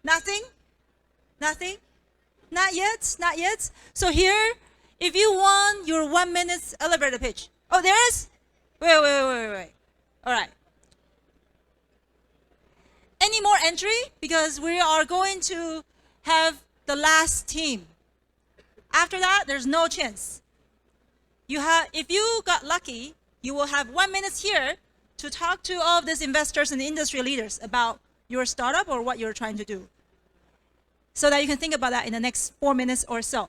Nothing? Nothing? Not yet? Not yet? So here, if you want your 1 minute elevator pitch. Oh, there is? Wait. All right. Any more entry? Because we are going to have the last team. After that, there's no chance. If you got lucky, you will have 1 minute here to talk to all of these investors and industry leaders about your startup or what you're trying to do, so that you can think about that in the next 4 minutes or so.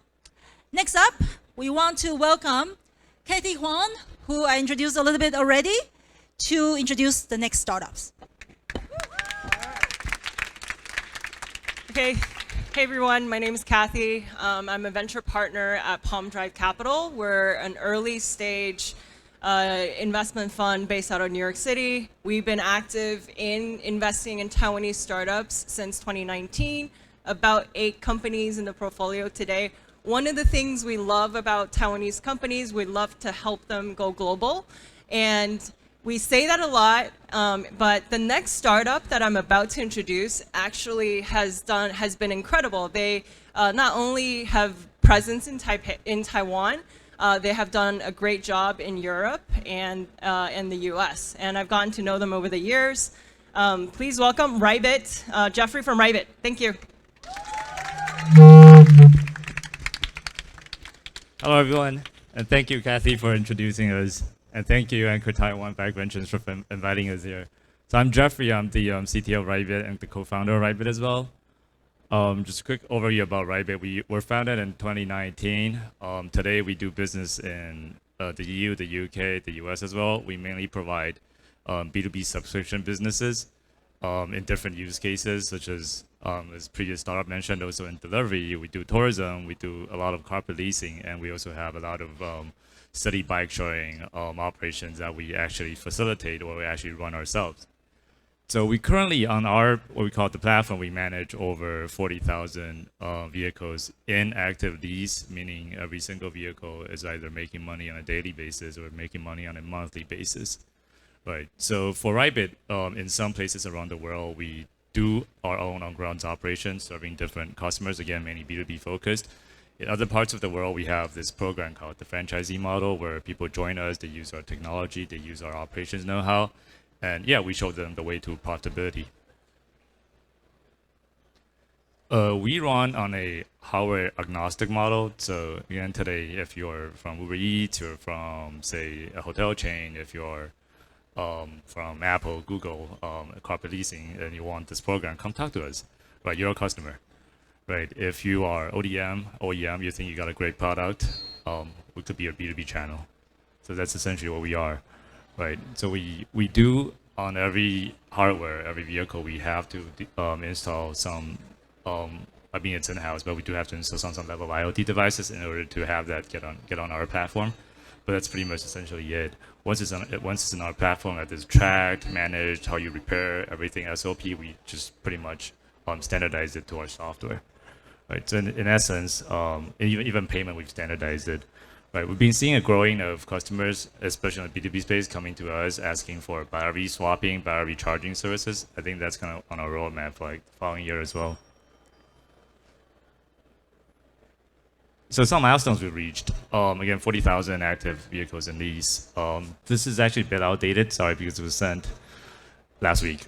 Next up, we want to welcome Kathy Huang, who I introduced a little bit already, to introduce the next startups. Okay, hey everyone, my name is Kathy. I'm a venture partner at Palm Drive Capital. We're an early stage investment fund based out of New York City. We've been active in investing in Taiwanese startups since 2019, about 8 companies in the portfolio today. One of the things we love about Taiwanese companies, we love to help them go global. And we say that a lot, but the next startup that I'm about to introduce actually has been incredible. They not only have presence in Taiwan, they have done a great job in Europe and in the US. And I've gotten to know them over the years. Please welcome Rybit, Jeffrey from Rybit. Thank you. Hello, everyone, and thank you, Kathy, for introducing us. And thank you, Anchor Taiwan Bike Venture, for inviting us here. So I'm Jeffrey. I'm the CTO of Rybit and the co-founder of Rybit as well. Just a quick overview about Rybit. We were founded in 2019. Today, we do business in the EU, the UK, the US as well. We mainly provide B2B subscription businesses in different use cases, such as previous startup mentioned, also in delivery. We do tourism, we do a lot of carpet leasing, and we also have a lot of city bike sharing operations that we actually facilitate or we actually run ourselves. So we currently on our, what we call the platform, we manage over 40,000 vehicles in active lease, meaning every single vehicle is either making money on a daily basis or making money on a monthly basis. Right. So for Rybit, in some places around the world, we do our own on-ground operations, serving different customers, again, mainly B2B focused. In other parts of the world, we have this program called the franchisee model, where people join us, they use our technology, they use our operations know-how, and yeah, we show them the way to profitability. We run on a hardware agnostic model. So again, today, if you're from Uber Eats, you're from, say, a hotel chain, if you're from Apple, Google, carpet leasing, and you want this program, come talk to us, right? You're a customer. Right, if you are OEM, you think you got a great product, we could be a B2B channel. So that's essentially what we are, right? So we do on every hardware, every vehicle, we have to install some, I mean it's in-house, but we do have to install some level of IoT devices in order to have that get on our platform. But that's pretty much essentially it. Once it's on our platform, that is tracked, managed, how you repair everything SOP, we just pretty much standardize it to our software. Right, so in essence, even payment, we've standardized it. Right, we've been seeing a growing of customers, especially in the B2B space, coming to us asking for battery swapping, battery charging services. I think that's kind of on our roadmap for like the following year as well. So some milestones we reached. Again, 40,000 active vehicles in lease. This is actually a bit outdated, sorry, because it was sent last week.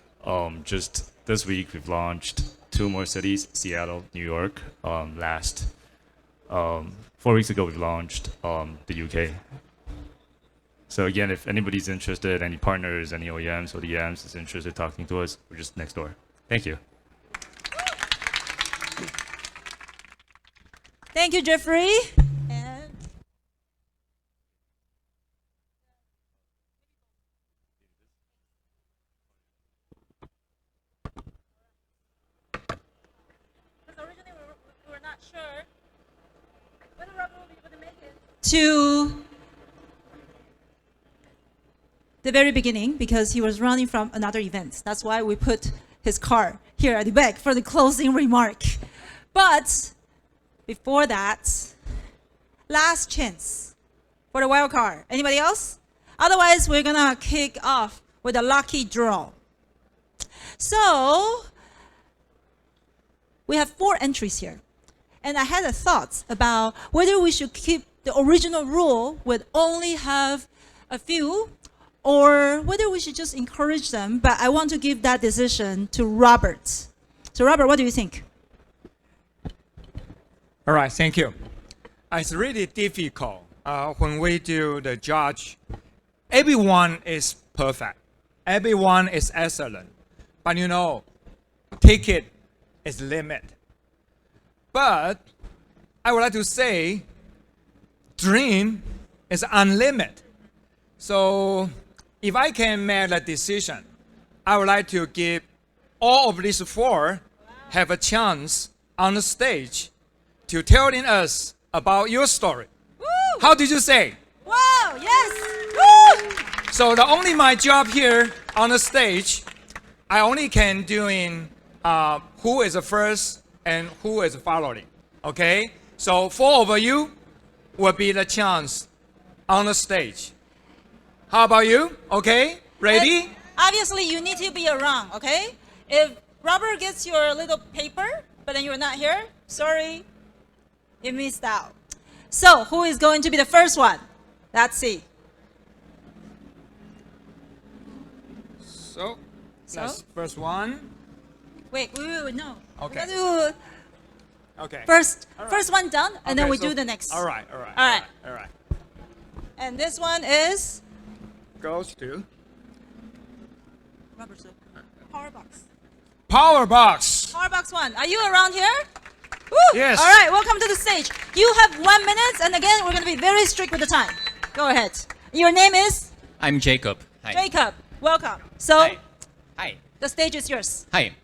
Just this week, we've launched 2 more cities, Seattle, New York. 4 weeks ago, we've launched the UK. So again, if anybody's interested, any partners, any OEMs or DMs is interested in talking to us, we're just next door. Thank you. Thank you, Jeffrey. And originally we were not sure whether Robert will be able to make it to the very beginning because he was running from another event. That's why we put his car here at the back for the closing remark. But before that, last chance for the wild card. Anybody else? Otherwise, we're gonna kick off with a lucky draw. So we have 4 entries here. And I had a thought about whether we should keep the original rule with only have a few, or whether we should just encourage them. But I want to give that decision to Robert. So Robert, what do you think? All right, thank you. It's really difficult when we do the judge. Everyone is perfect. Everyone is excellent. But you know, ticket is limit. But I would like to say, dream is unlimited. So if I can make a decision, I would like to give all of these 4 have a chance on the stage to telling us about your story. Woo! How did you say? Wow, yes! Woo! So the only my job here on the stage, I only can doing who is the first and who is following. Okay? So 4 of you will be the chance on the stage. How about you? Okay? Ready? And obviously, you need to be around, okay? If Robert gets your little paper, but then you're not here, sorry, you missed out. So, who is going to be the first one? Let's see. So that's first one. Wait, no. Okay. We gotta do Okay. first All right. first one done, and then Okay, we so- do the next. All right. All right. All right. And this one is Goes to Robert. Power box. Power Box. Power box 1. Are you around here? Woo! Yes. All right, welcome to the stage. You have 1 minute, and again, we're going to be very strict with the time. Go ahead. Your name is? I'm Jacob. Hi. Jacob. Welcome. So, Hi. the stage is yours. Hi.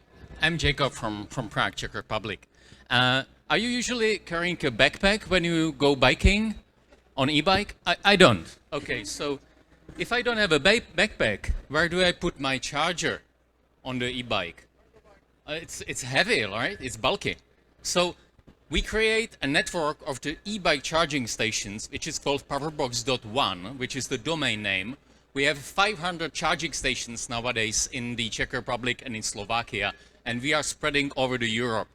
I'm Jacob from Prague, Czech Republic. Are you usually carrying a backpack when you go biking on e-bike? I don't. Okay, so if I don't have a backpack, where do I put my charger on the e-bike? It's heavy, right? It's bulky. So we create a network of the e-bike charging stations, which is called Powerbox.1, which is the domain name. We have 500 charging stations nowadays in the Czech Republic and in Slovakia, and we are spreading over to Europe.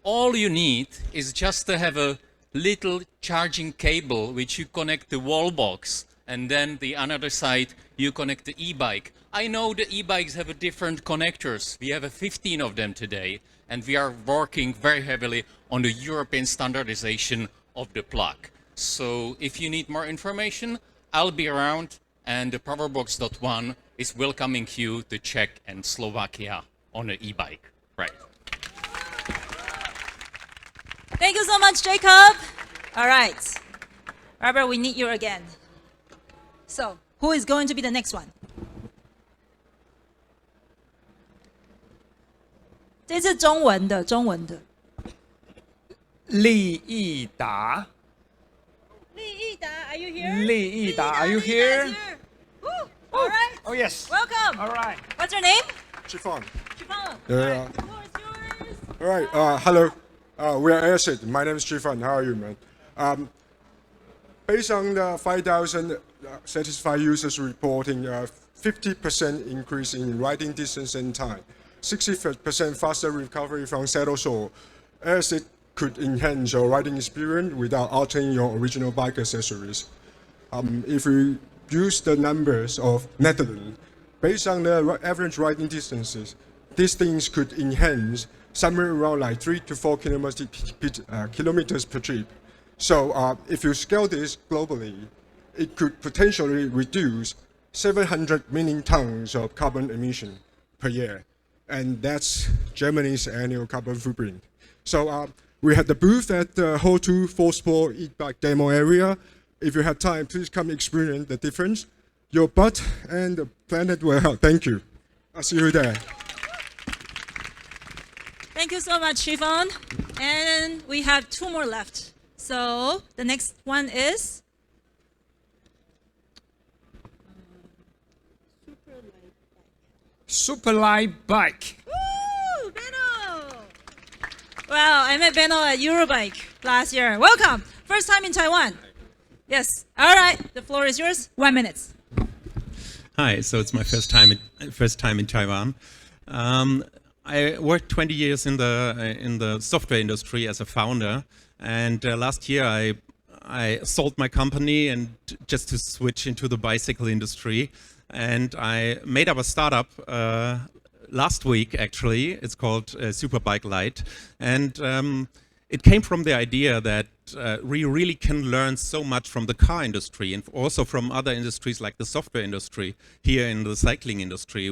All you need is just to have a little charging cable which you connect the wall box, and then the another side you connect the e-bike. I know the e-bikes have a different connectors. We have 15 of them today, and we are working very heavily on the European standardization of the plug. So if you need more information, I'll be around, and the Powerbox.1 is welcoming you to Czech and Slovakia on an e-bike. Right. Thank you so much, Jacob. All right. Robert, we need you again. So, who is going to be the next one? 这是中文的，中文的。利益达。利益达, are you here? 利益达, are you here? Woo. All right. Oh yes. Welcome. All right. What's your name? Chiffon. Chiffon. Yeah. All right. Hello. We are Acid. My name is Chiffon. How are you, man? Based on the 5,000 satisfied users reporting, 50% increase in riding distance and time, 60% faster recovery from saddle sore. Acid could enhance your riding experience without altering your original bike accessories. If we use the numbers of Netherlands, based on the average riding distances, these things could enhance somewhere around like 3 to 4 kilometers per trip. So if you scale this globally, it could potentially reduce 700 million tons of carbon emission per year. And that's Germany's annual carbon footprint. So we had the booth at the Hall 2 4-sport e-bike demo area. If you have time, please come experience the difference. Your butt and the planet will help. Thank you. I'll see you there. Thank you so much, Shifan. And we have 2 more left. So the next one is Super light bike. Woo, Benno! Wow, I met Benno at Eurobike last year. Welcome. First time in Taiwan. Yes. All right. The floor is yours. 1 minute. Hi. So it's my first time in Taiwan. I worked 20 years in the software industry as a founder, and last year I sold my company and just to switch into the bicycle industry. And I made up a startup last week, actually. It's called Superbike Lite. And it came from the idea that we really can learn so much from the car industry and also from other industries like the software industry here in the cycling industry.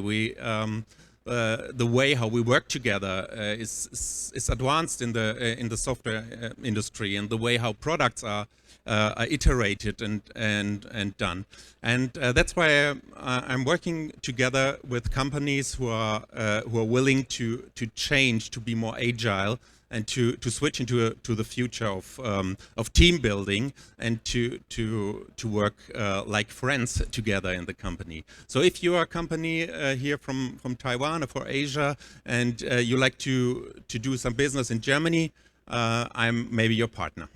The way how we work together is advanced in the software industry, and the way how products are iterated and done. And that's why I'm working together with companies who are willing to change, to be more agile, and to switch into the future of team building and to work like friends together in the company. So if you are a company here from Taiwan or for Asia and you like to do some business in Germany, I'm maybe your partner.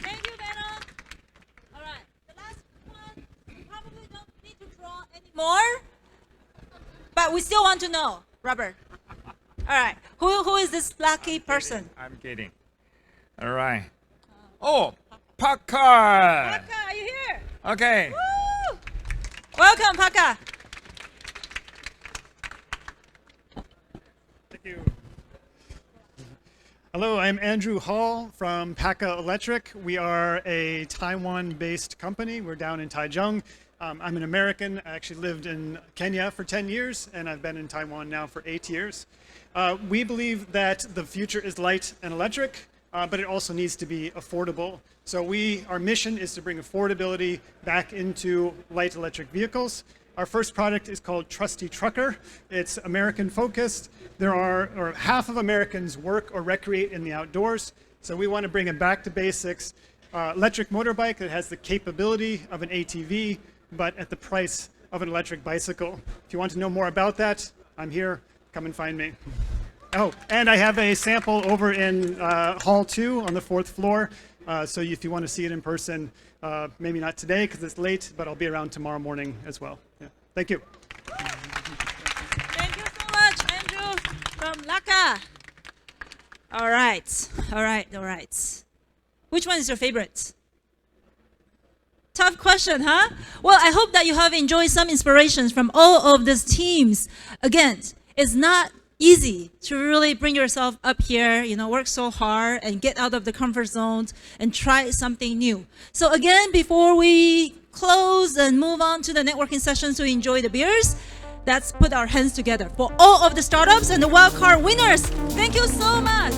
Thank you, Benno. All right. The last one, we probably don't need to draw anymore, but we still want to know. Robert. All right. Who is this lucky person? I'm kidding. All right. Oh, Parker. Parker, are you here? Okay. Woo! Welcome, Parker. Thank you. Hello, I'm Andrew Hall from Paka Electric. We are a Taiwan-based company. We're down in Taichung. I'm an American. I actually lived in Kenya for 10 years, and I've been in Taiwan now for 8 years. We believe that the future is light and electric, but it also needs to be affordable. So our mission is to bring affordability back into light electric vehicles. Our first product is called Trusty Trucker. It's American focused. Half of Americans work or recreate in the outdoors. So we want to bring it back to basics. Electric motorbike that has the capability of an ATV, but at the price of an electric bicycle. If you want to know more about that, I'm here. Come and find me. Oh, and I have a sample over in Hall 2 on the 4th floor. So if you want to see it in person, maybe not today because it's late, but I'll be around tomorrow morning as well. Yeah. Thank you. Thank you so much, Andrew from Laka. All right. Which one is your favorite? Tough question, huh? Well, I hope that you have enjoyed some inspirations from all of these teams. Again, it's not easy to really bring yourself up here, work so hard and get out of the comfort zone and try something new. So again, before we close and move on to the networking sessions to enjoy the beers, let's put our hands together for all of the startups and the wildcard winners. Thank you so much.